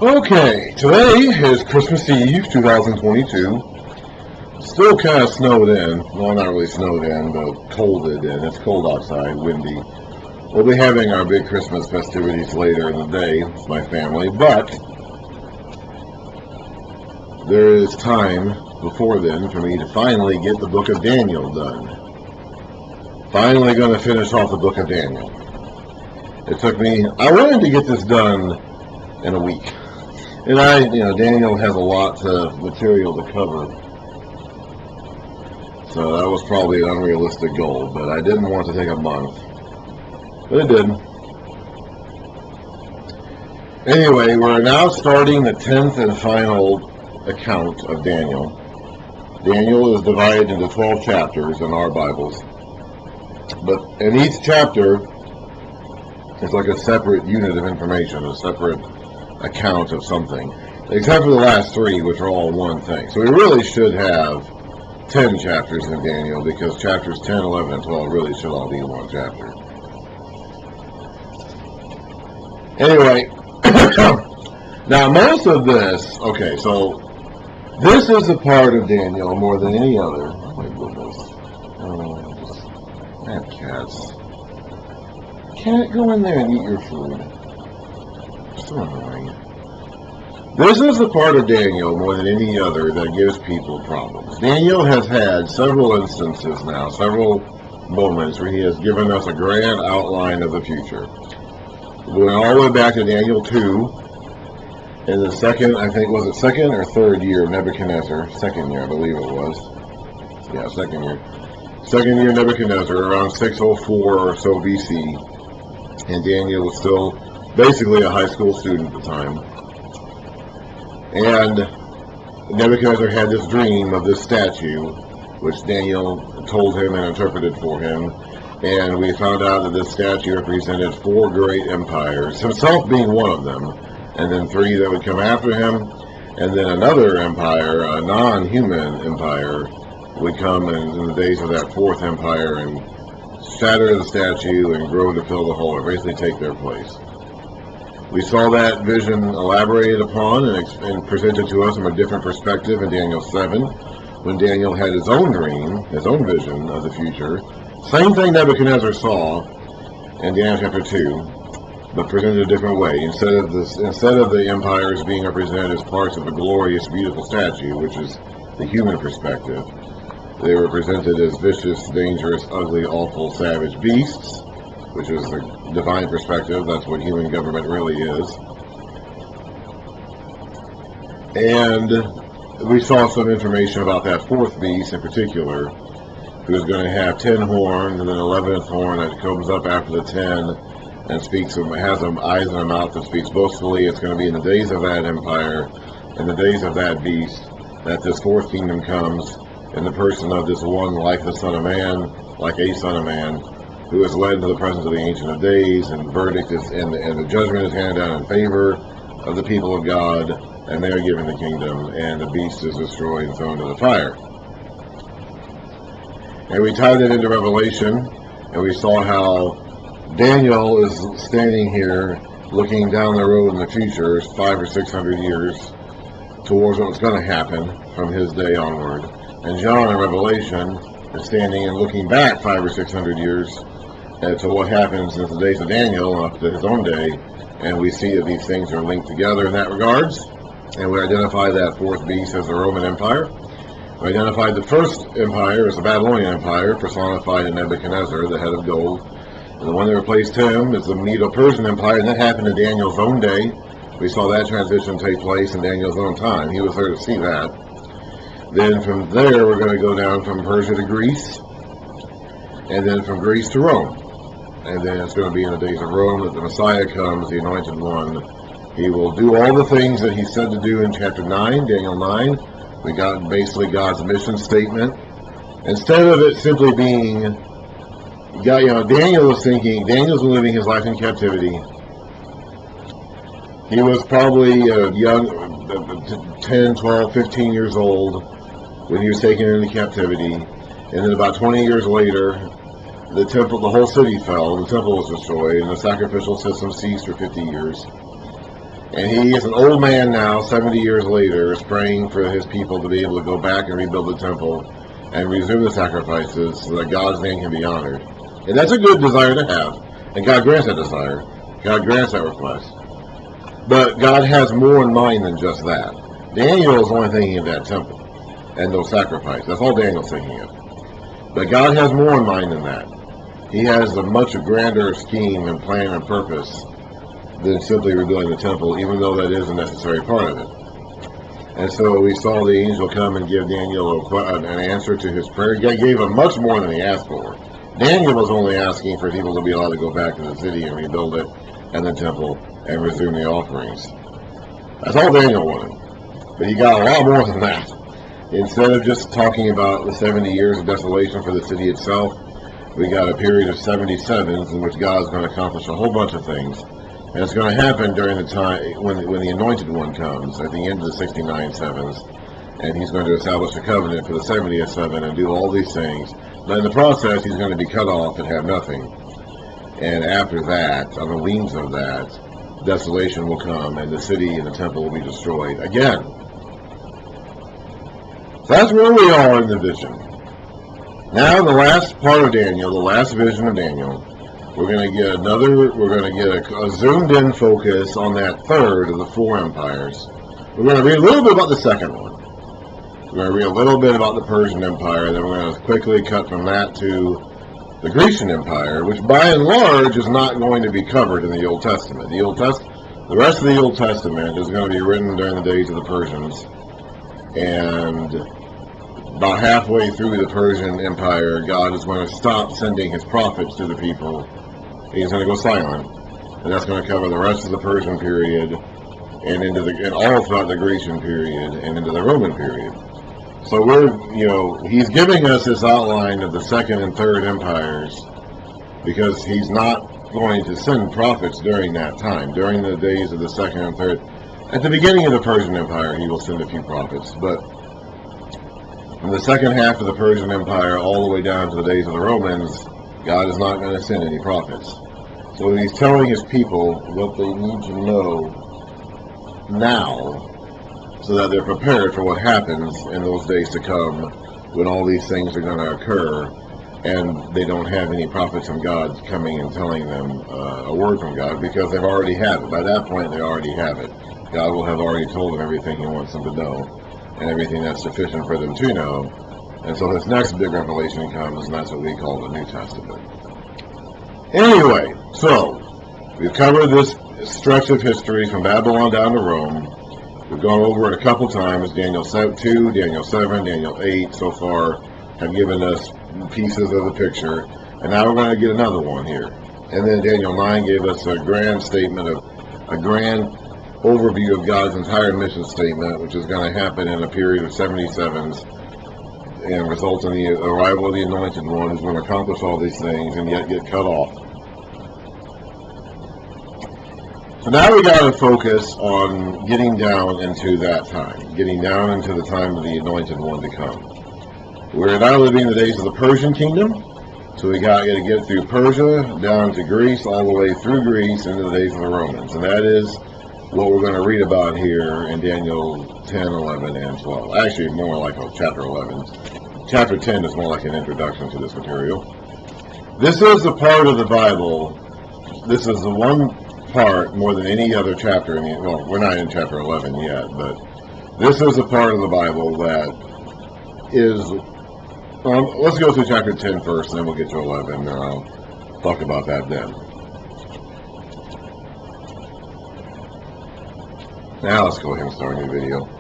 Okay, today is Christmas Eve, 2022. Still kind of snowed in. Well, not really snowed in, but colded in. It's cold outside, windy. We'll be having our big Christmas festivities later in the day with my family, but there is time before then for me to finally get the book of Daniel done. Finally going to finish off the book of Daniel. It took me, I wanted to get this done in a week. And Daniel has a lot of material to cover. So that was probably an unrealistic goal, but I didn't want to take a month. But it did. Anyway, we're now starting the 10th and final account of Daniel. Daniel is divided into 12 chapters in our Bibles. But in each chapter, it's like a separate unit of information, a separate account of something, except for the last three, which are all one thing. So we really should have 10 chapters in Daniel, because chapters 10, 11, and 12 really should all be one chapter. Anyway, now most of this, okay, so this is a part of Daniel more than any other. Oh my goodness. I have cats. Cat, go in there and eat your food. So annoying. This is the part of Daniel more than any other that gives people problems. Daniel has had several instances now, several moments where he has given us a grand outline of the future. We went all the way back to Daniel 2 in the second, I think, was it second or third year of Nebuchadnezzar? Second year, I believe it was. Yeah, second year. Second year of Nebuchadnezzar, around 604 or so BC. And Daniel was still basically a high school student at the time. And Nebuchadnezzar had this dream of this statue, which Daniel told him and interpreted for him. And we found out that this statue represented 4 great empires, himself being one of them, and then 3 that would come after him, and then another empire, a non-human empire, would come in the days of that 4th empire and shatter the statue and grow to fill the hole, or basically take their place. We saw that vision elaborated upon and presented to us from a different perspective in Daniel 7, when Daniel had his own dream, his own vision of the future. Same thing Nebuchadnezzar saw in Daniel chapter 2, but presented a different way. Instead of the empires being represented as parts of a glorious, beautiful statue, which is the human perspective, they were presented as vicious, dangerous, ugly, awful, savage beasts, which is the divine perspective. That's what human government really is. And we saw some information about that 4th beast in particular, who's going to have 10 horns, and then 11th horn that comes up after the 10 and speaks, has some eyes and a mouth that speaks boastfully. It's going to be in the days of that empire, in the days of that beast, that this 4th kingdom comes, in the person of this one like the Son of Man, like a Son of Man, who is led into the presence of the Ancient of Days, and verdict is, and the judgment is handed down in favor of the people of God, and they are given the kingdom, and the beast is destroyed and thrown into the fire. And we tied it into Revelation, and we saw how Daniel is standing here looking down the road in the future, 500 or 600 years, towards what's going to happen from his day onward. And John in Revelation is standing and looking back 500 or 600 years to what happens in the days of Daniel up to his own day. And we see that these things are linked together in that regards. And we identify that 4th beast as the Roman Empire. We identified the 1st empire as the Babylonian Empire, personified in Nebuchadnezzar, the head of gold. And the one that replaced him is the Medo-Persian Empire, and that happened in Daniel's own day. We saw that transition take place in Daniel's own time. He was there to see that. Then from there, we're going to go down from Persia to Greece, and then from Greece to Rome. And then it's going to be in the days of Rome that the Messiah comes, the Anointed One. He will do all the things that he said to do in chapter 9, Daniel 9. We got basically God's mission statement. Instead of it simply being, Daniel was thinking, Daniel's living his life in captivity. He was probably young, 10, 12, 15 years old when he was taken into captivity. And then about 20 years later, the temple, the whole city fell, the temple was destroyed, and the sacrificial system ceased for 50 years. And he is an old man now, 70 years later, is praying for his people to be able to go back and rebuild the temple and resume the sacrifices so that God's name can be honored. And that's a good desire to have. And God grants that desire. God grants that request. But God has more in mind than just that. Daniel is only thinking of that temple and those sacrifices. That's all Daniel's thinking of. But God has more in mind than that. He has a much grander scheme and plan and purpose than simply rebuilding the temple, even though that is a necessary part of it. And so we saw the angel come and give Daniel an answer to his prayer. He gave him much more than he asked for. Daniel was only asking for people to be allowed to go back to the city and rebuild it, and the temple, and resume the offerings. That's all Daniel wanted. But he got a lot more than that. Instead of just talking about the 70 years of desolation for the city itself, we got a period of 77s in which God's going to accomplish a whole bunch of things. And it's going to happen during the time when the Anointed One comes, at the end of the 69 sevens. And he's going to establish a covenant for the 70th seven and do all these things. But in the process, he's going to be cut off and have nothing. And after that, on the wings of that, desolation will come and the city and the temple will be destroyed again. So that's where we are in the vision. Now in the last part of Daniel, the last vision of Daniel, we're going to get a zoomed in focus on that third of the four empires. We're going to read a little bit about the second one. We're going to read a little bit about the Persian Empire, then we're going to quickly cut from that to the Grecian Empire, which by and large is not going to be covered in the Old Testament. The rest of the Old Testament is going to be written during the days of the Persians, and about halfway through the Persian Empire, God is going to stop sending his prophets to the people. He's going to go silent, and that's going to cover the rest of the Persian period, and all throughout the Grecian period, and into the Roman period. So he's giving us this outline of the second and third empires, because he's not going to send prophets during that time, during the days of the second and third. At the beginning of the Persian Empire, he will send a few prophets, but from the second half of the Persian Empire all the way down to the days of the Romans, God is not going to send any prophets. So he's telling his people what they need to know now, so that they're prepared for what happens in those days to come, when all these things are going to occur, and they don't have any prophets from God coming and telling them a word from God, because they've already had it. By that point, they already have it. God will have already told them everything he wants them to know, and everything that's sufficient for them to know. And so his next big revelation comes, and that's what we call the New Testament. Anyway, so we've covered this stretch of history from Babylon down to Rome. We've gone over it a couple times. Daniel 2, Daniel 7, Daniel 8 so far have given us pieces of the picture. And now we're going to get another one here. And then Daniel 9 gave us a grand statement of a grand overview of God's entire mission statement, which is going to happen in a period of 77s and result in the arrival of the Anointed One, who's going to accomplish all these things and yet get cut off. So now we got to focus on getting down into that time, getting down into the time of the Anointed One to come. We're now living in the days of the Persian kingdom, so we got to get through Persia, down to Greece, all the way through Greece into the days of the Romans. And that is what we're going to read about here in Daniel 10, 11, and 12. Actually, more like chapter 11. Chapter 10 is more like an introduction to this material. This is the part of the Bible, this is the one part more than any other chapter in the, well, we're not in chapter 11 yet, but this is a part of the Bible that is, let's go through chapter 10 first, and then we'll get to 11, and I'll talk about that then. Now let's go ahead and start a new video.